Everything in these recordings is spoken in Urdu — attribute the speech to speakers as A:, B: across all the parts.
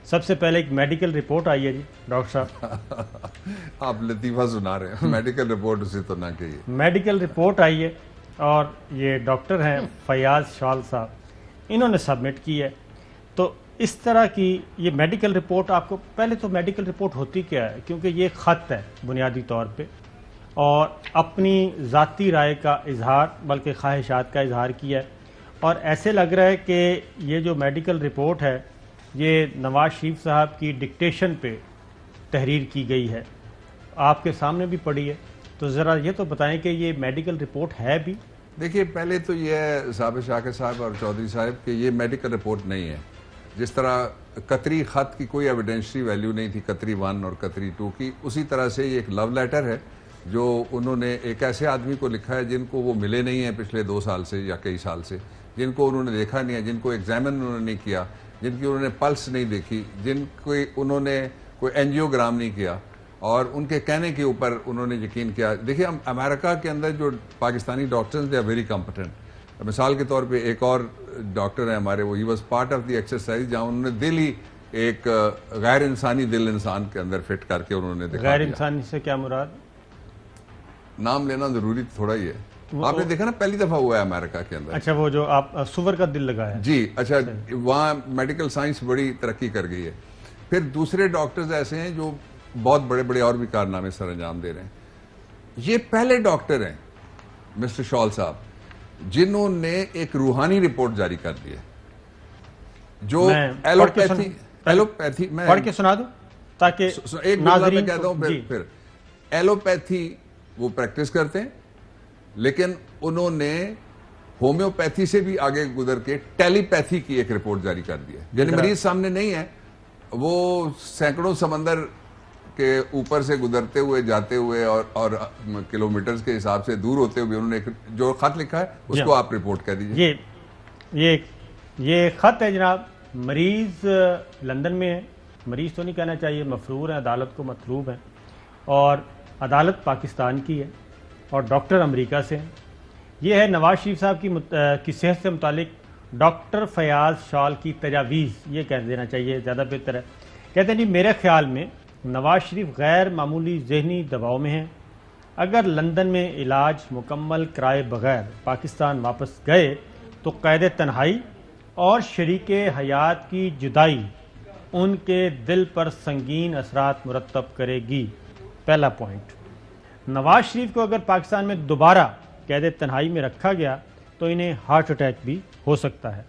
A: سب سے پہلے ایک میڈیکل رپورٹ آئی ہے جی ڈاکٹر صاحب.
B: آپ لطیفہ سنا رہے ہیں, میڈیکل رپورٹ اسے تو نہ کہیے.
A: میڈیکل رپورٹ آئی ہے اور یہ ڈاکٹر ہیں فیاض شال صاحب, انہوں نے سبمٹ کی ہے. تو اس طرح کی یہ میڈیکل رپورٹ, آپ کو پہلے تو میڈیکل رپورٹ ہوتی کیا ہے, کیونکہ یہ خط ہے بنیادی طور پہ, اور اپنی ذاتی رائے کا اظہار بلکہ خواہشات کا اظہار کیا ہے. اور ایسے لگ رہا ہے کہ یہ جو میڈیکل رپورٹ ہے یہ نواز شریف صاحب کی ڈکٹیشن پہ تحریر کی گئی ہے, آپ کے سامنے بھی پڑھی ہے. تو ذرا یہ تو بتائیں کہ یہ میڈیکل رپورٹ ہے بھی.
B: دیکھیے پہلے تو یہ ہے صابر شاکر صاحب اور چودھری صاحب کہ یہ میڈیکل رپورٹ نہیں ہے. جس طرح قطری خط کی کوئی ایویڈنشری ویلیو نہیں تھی قطری 1 اور قطری 2 کی, اسی طرح سے یہ ایک لو لیٹر ہے جو انہوں نے ایک ایسے آدمی کو لکھا ہے جن کو وہ ملے نہیں ہیں پچھلے 2 سال سے یا کئی سال سے, جن کو انہوں نے دیکھا نہیں ہے, جن کو ایگزامن انہوں نے نہیں کیا, جن کی انہوں نے پلس نہیں دیکھی, جن کو انہوں نے کوئی اینجیوگرام نہیں کیا, اور ان کے کہنے کے اوپر انہوں نے یقین کیا. دیکھیں امریکہ کے اندر جو پاکستانی doctors they are very competent. مثال کے طور پہ ایک اور ڈاکٹر ہیں ہمارے, وہ he was part of the exercise جہاں انہوں نے دل ہی ایک غیر انسانی دل انسان کے اندر فٹ کر کے انہوں نے دکھا دیا.
A: غیر انسانی سے کیا مراد؟
B: نام لینا ضروری تھوڑا ہی ہے. آپ نے دیکھا نا پہلی دفعہ ہوا ہے امریکہ کے اندر.
A: اچھا وہ جو آپ سور کا دل لگایا.
B: جی اچھا, وہاں میڈیکل سائنس بڑی ترقی کر گئی ہے. پھر دوسرے ڈاکٹرز ایسے ہیں جو بہت بڑے بڑے اور بھی کارنامے سر انجام دے رہے ہیں. یہ پہلے ڈاکٹر ہیں مسٹر شال صاحب جنہوں نے ایک روحانی رپورٹ جاری کر دی ہے جو ایلوپیتھی. میں
A: پڑھ کے سنا دوں تاکہ
B: ایک ناظرین میں کہتا ہوں. پھر ایلوپیتھی وہ پریکٹس کرتے ہیں, لیکن انہوں نے ہومیوپیتھی سے بھی آگے گزر کے ٹیلی پیتھی کی ایک رپورٹ جاری کر دی ہے. یعنی مریض سامنے نہیں ہے, وہ سینکڑوں سمندر کے اوپر سے گزرتے ہوئے جاتے ہوئے اور کلومیٹرز کے حساب سے دور ہوتے ہوئے انہوں نے جو خط لکھا ہے اس کو آپ رپورٹ کر دیجئے.
A: یہ خط ہے جناب, مریض لندن میں ہے, مریض تو نہیں کہنا چاہیے, مفرور ہیں, عدالت کو مطلوب ہیں, اور عدالت پاکستان کی ہے اور ڈاکٹر امریکہ سے ہیں. یہ ہے نواز شریف صاحب کی صحت سے متعلق ڈاکٹر فیاض شال کی تجاویز, یہ کہہ دینا چاہیے زیادہ بہتر ہے. کہتے ہیں جی میرے خیال میں نواز شریف غیر معمولی ذہنی دباؤ میں ہیں. اگر لندن میں علاج مکمل کرائے بغیر پاکستان واپس گئے تو قید تنہائی اور شریک حیات کی جدائی ان کے دل پر سنگین اثرات مرتب کرے گی. پہلا پوائنٹ, نواز شریف کو اگر پاکستان میں دوبارہ قید تنہائی میں رکھا گیا تو انہیں ہارٹ اٹیک بھی ہو سکتا ہے.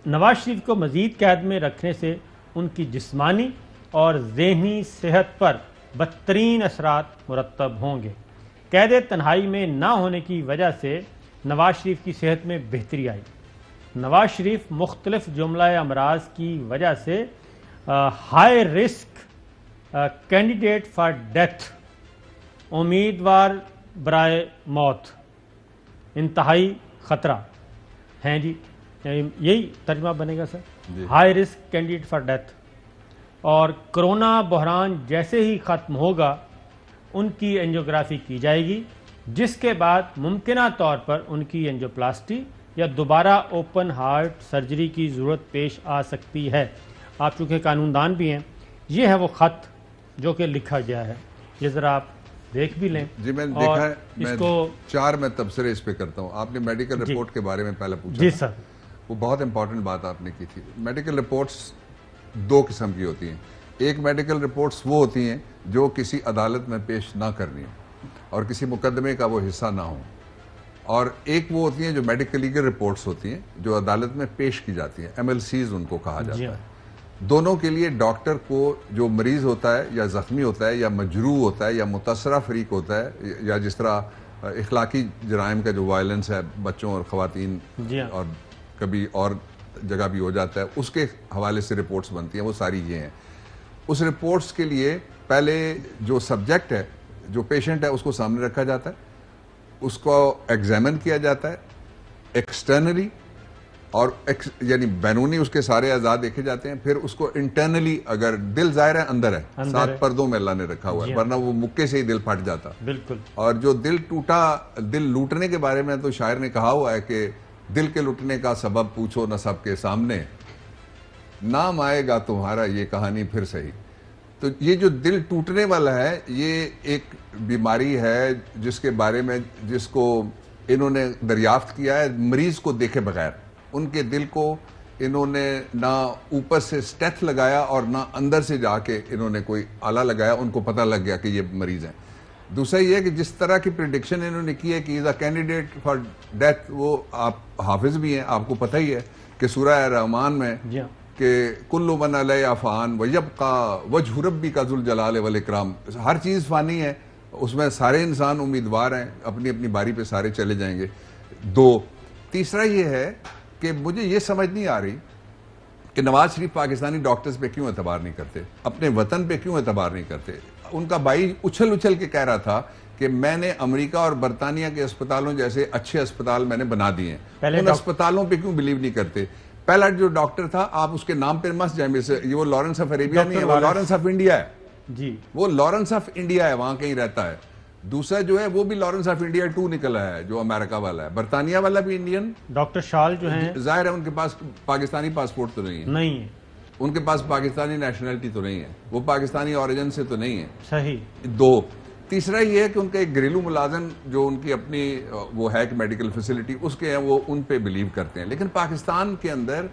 A: نواز شریف کو مزید قید میں رکھنے سے ان کی جسمانی اور ذہنی صحت پر بدترین اثرات مرتب ہوں گے. قید تنہائی میں نہ ہونے کی وجہ سے نواز شریف کی صحت میں بہتری آئی. نواز شریف مختلف جملہ امراض کی وجہ سے high risk candidate for death, امیدوار برائے موت, انتہائی خطرہ ہیں جی. یہی ترجمہ بنے گا sir, high risk candidate for death. اور کرونا بحران جیسے ہی ختم ہوگا ان کی اینجیوگرافی کی جائے گی, جس کے بعد ممکنہ طور پر ان کی اینجیوپلاسٹی یا دوبارہ اوپن ہارٹ سرجری کی ضرورت پیش آ سکتی ہے. آپ چونکہ قانون دان بھی ہیں, یہ ہے وہ خط جو کہ لکھا گیا ہے, یہ ذرا آپ دیکھ بھی لیں.
B: جی میں نے دیکھا ہے, میں 4 تبصرے اس پہ کرتا ہوں. آپ نے میڈیکل رپورٹ کے بارے میں پہلے پوچھا.
A: جی سر,
B: وہ بہت امپورٹنٹ بات آپ نے کی تھی. میڈیکل رپورٹس 2 قسم کی ہوتی ہیں. ایک میڈیکل رپورٹس وہ ہوتی ہیں جو کسی عدالت میں پیش نہ کرنی ہوں اور کسی مقدمے کا وہ حصہ نہ ہوں, اور ایک وہ ہوتی ہیں جو میڈیکل لیگل رپورٹس ہوتی ہیں جو عدالت میں پیش کی جاتی ہیں, MLCs ان کو کہا جاتا ہے. دونوں کے لیے ڈاکٹر کو جو مریض ہوتا ہے یا زخمی ہوتا ہے یا مجروح ہوتا ہے یا متاثرہ فریق ہوتا ہے, یا جس طرح اخلاقی جرائم کا جو وائلنس ہے بچوں اور خواتین اور کبھی اور جگہ بھی ہو جاتا ہے, اس کے حوالے سے رپورٹس بنتی ہیں. وہ ساری یہ ہیں. اس رپورٹس کے لیے پہلے جو سبجیکٹ ہے, جو پیشنٹ ہے, اس کو سامنے رکھا جاتا ہے, اس کو ایگزامن کیا جاتا ہے ایکسٹرنلی, اور یعنی بیرونی اس کے سارے اعضاء دیکھے جاتے ہیں. پھر اس کو انٹرنلی, اگر دل ظاہر ہے اندر ہے, 7 پردوں میں اللہ نے رکھا ہوا ہے, ورنہ وہ مکے سے ہی دل پھٹ جاتا.
A: بالکل.
B: اور جو دل ٹوٹا, دل لوٹنے کے بارے میں تو شاعر نے کہا ہوا ہے کہ دل کے لٹنے کا سبب پوچھو نہ سب کے سامنے, نام آئے گا تمہارا یہ کہانی پھر صحیح. تو یہ جو دل ٹوٹنے والا ہے یہ ایک بیماری ہے جس کے بارے میں جس کو انہوں نے دریافت کیا ہے مریض کو دیکھے بغیر. ان کے دل کو انہوں نے نہ اوپر سے سٹیتھ لگایا اور نہ اندر سے جا کے انہوں نے کوئی آلہ لگایا, ان کو پتہ لگ گیا کہ یہ مریض ہیں. دوسرا یہ ہے کہ جس طرح کی پریڈکشن انہوں نے کی ہے کہ از اے کینڈیڈیٹ فار ڈیتھ, وہ آپ حافظ بھی ہیں, آپ کو پتہ ہی ہے کہ سورہ رحمان میں کہ کل من علیہا فان ویبقی وجہ ربک ذو الجلال والاکرام, ہر چیز فانی ہے, اس میں سارے انسان امیدوار ہیں, اپنی اپنی باری پہ سارے چلے جائیں گے. 2. تیسرا یہ ہے کہ مجھے یہ سمجھ نہیں آ رہی کہ نواز شریف پاکستانی ڈاکٹرز پہ کیوں اعتبار نہیں کرتے, اپنے وطن پہ کیوں اعتبار نہیں کرتے. ان کا بھائی اچھل کے کہہ رہا تھا کہ میں نے امریکہ اور برطانیہ کے اسپتالوں جیسے اچھے اسپتال میں نے بنا دیے ہیں, ان اسپتالوں پہ کیوں بلیو نہیں کرتے. پہلا جو ڈاکٹر تھا, آپ اس کے نام پہ مست جائیں, یہ وہ لارنس آف عربیہ نہیں ہے, وہ لارنس آف انڈیا ہے
A: جی, وہ
B: لارنس آف انڈیا ہے, وہاں کہیں رہتا ہے. دوسرا جو ہے وہ بھی لارنس آف انڈیا 2 نکلا ہے جو امریکہ والا ہے. برطانیہ والا بھی انڈین,
A: ڈاکٹر شال جو ہیں
B: ظاہر ہے ان کے پاس پاکستانی پاسپورٹ تو نہیں ہے, ان کے پاس پاکستانی نیشنلٹی تو نہیں ہے, وہ پاکستانی اوریجن سے تو نہیں ہے.
A: صحیح.
B: 2. تیسرا یہ ہے کہ ان کا ایک گھریلو ملازم جو ان کی اپنی وہ ہے کہ میڈیکل فیسلٹی اس کے ہیں, وہ ان پہ بلیو کرتے ہیں. لیکن پاکستان کے اندر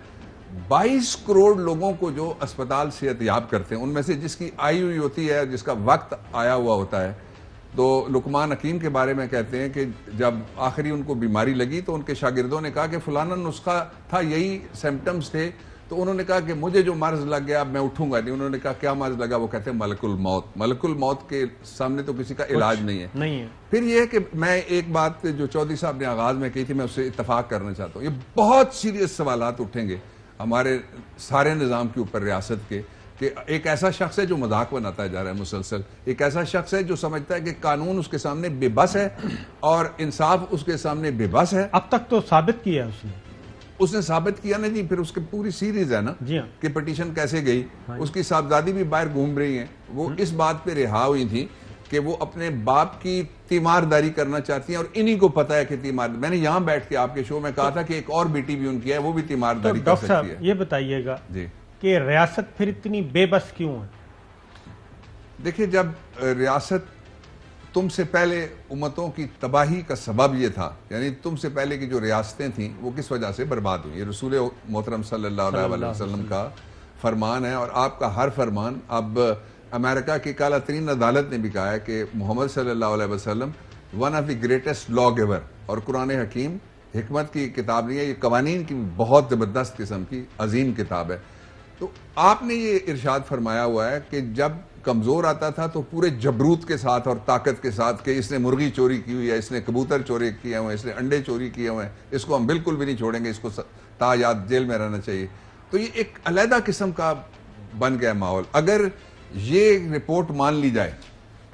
B: 22 کروڑ لوگوں کو جو اسپتال صحت یاب کرتے ہیں, ان میں سے جس کی آئی ہوئی ہوتی ہے, جس کا وقت آیا ہوا ہوتا ہے. تو لقمان حکیم کے بارے میں کہتے ہیں کہ جب آخری ان کو بیماری لگی تو ان کے شاگردوں نے کہا کہ فلانا نسخہ تھا, یہی سمپٹمز تھے, تو انہوں نے کہا کہ مجھے جو مرض لگ گیا اب میں اٹھوں گا نہیں. انہوں نے کہا کیا مرض لگا, وہ کہتے ہیں ملک الموت. ملک الموت کے سامنے تو کسی کا علاج نہیں ہے. پھر یہ ہے کہ میں ایک بات جو چودھری صاحب نے آغاز میں کہی تھی میں اس سے اتفاق کرنا چاہتا ہوں. یہ بہت سیریس سوالات اٹھیں گے ہمارے سارے نظام کے اوپر ریاست کے, کہ ایک ایسا شخص ہے جو مذاق بناتا جا رہا ہے مسلسل, ایک ایسا شخص ہے جو سمجھتا ہے کہ قانون اس کے سامنے بے بس ہے اور انصاف اس کے سامنے بے بس ہے.
A: اب تک تو ثابت کیا
B: اس نے ثابت کیا نہیں. پھر اس کی پوری سیریز ہے نا کہ پٹیشن کیسے گئی. اس کی صاحبزادی بھی باہر گھوم رہی ہیں, وہ اس بات پہ رہا ہوئی تھی کہ وہ اپنے باپ کی تیمارداری کرنا چاہتی ہیں, اور انہی کو پتا ہے کہ میں نے یہاں بیٹھ کے آپ کے شو میں کہا تھا کہ ایک اور بیٹی بھی ان کی ہے, وہ بھی تیمارداری کر سکتی ہے.
A: یہ بتائیے گا کہ ریاست پھر اتنی بے بس کیوں ہے؟
B: دیکھیں, جب ریاست تم سے پہلے امتوں کی تباہی کا سبب یہ تھا, یعنی تم سے پہلے کی جو ریاستیں تھیں وہ کس وجہ سے برباد ہوئی. یہ رسول محترم صلی اللہ علیہ وسلم کا فرمان ہے, اور آپ کا ہر فرمان. اب امریکہ کی اعلیٰ ترین عدالت نے بھی کہا ہے کہ محمد صلی اللہ علیہ وسلم one of the greatest law giver, اور قرآن حکیم حکمت کی کتاب نہیں ہے, یہ قوانین کی بہت زبردست قسم کی عظیم کتاب ہے. تو آپ نے یہ ارشاد فرمایا ہوا ہے کہ جب کمزور آتا تھا تو پورے جبروت کے ساتھ اور طاقت کے ساتھ کہ اس نے مرغی چوری کی ہوئی ہے, اس نے کبوتر چوری کیے ہوئے ہیں, اس نے انڈے چوری کیے ہوئے ہیں, اس کو ہم بالکل بھی نہیں چھوڑیں گے, اس کو تا یاد جیل میں رہنا چاہیے. تو یہ ایک علیحدہ قسم کا بن گیا ماحول. اگر یہ رپورٹ مان لی جائے,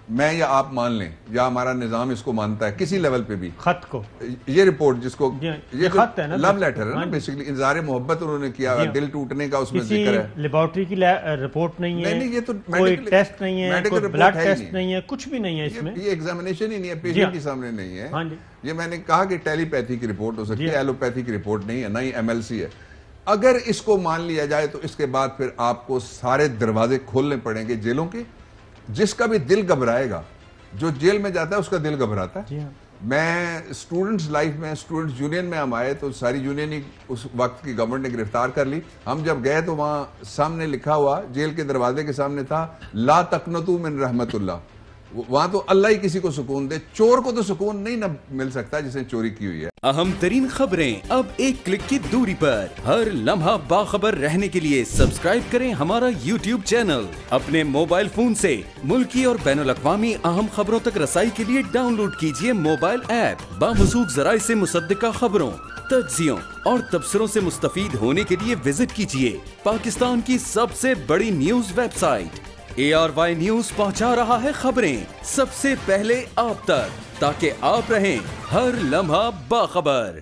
B: میں یا آپ مان لیں یا ہمارا نظام اس کو مانتا ہے کسی لیول پہ بھی, خط کو, یہ رپورٹ جس کو یہ خط ہے نا, لو لیٹر ہے نا, بیسیکلی اظہار محبت انہوں نے کیا, دل ٹوٹنے کا اس میں ذکر ہے.
A: لیبارٹری کی رپورٹ نہیں ہے,
B: یہ تو
A: کوئی ٹیسٹ نہیں ہے, کوئی بلڈ ٹیسٹ نہیں ہے, کچھ بھی نہیں ہے اس میں,
B: یہ ایگزامینیشن ہی نہیں ہے, پیشنٹ کے سامنے نہیں ہے. یہ میں نے کہا کہ ٹیلی پیتھی کی رپورٹ ہو سکتی ہے, ایلوپیتھی کی رپورٹ نہیں ہے, نہ ہی MLC ہے. اگر اس کو مان لیا جائے تو اس کے بعد پھر آپ کو سارے دروازے کھولنے پڑیں گے جیلوں کے. جس کا بھی دل گھبرائے گا, جو جیل میں جاتا ہے اس کا دل گھبراتا ہے. میں اسٹوڈنٹس لائف میں, اسٹوڈنٹس یونین میں ہم آئے تو ساری یونین ہی اس وقت کی گورنمنٹ نے گرفتار کر لی. ہم جب گئے تو وہاں سامنے لکھا ہوا, جیل کے دروازے کے سامنے تھا, لا تقنطوا من رحمت اللہ. وہاں تو اللہ ہی کسی کو سکون دے, چور کو تو سکون نہیں نہ مل سکتا جس نے چوری کی ہوئی ہے.
C: اہم ترین خبریں اب ایک کلک کی دوری پر. ہر لمحہ باخبر رہنے کے لیے سبسکرائب کریں ہمارا YouTube چینل. اپنے موبائل فون سے ملکی اور بین الاقوامی اہم خبروں تک رسائی کے لیے ڈاؤن لوڈ کیجیے موبائل ایپ. باموثوق ذرائع سے مصدقہ خبروں, تجزیوں اور تبصروں سے مستفید ہونے کے لیے وزٹ کیجیے پاکستان کی سب سے بڑی news website. ARY news پہنچا رہا ہے خبریں سب سے پہلے آپ تک, تاکہ آپ رہیں ہر لمحہ باخبر.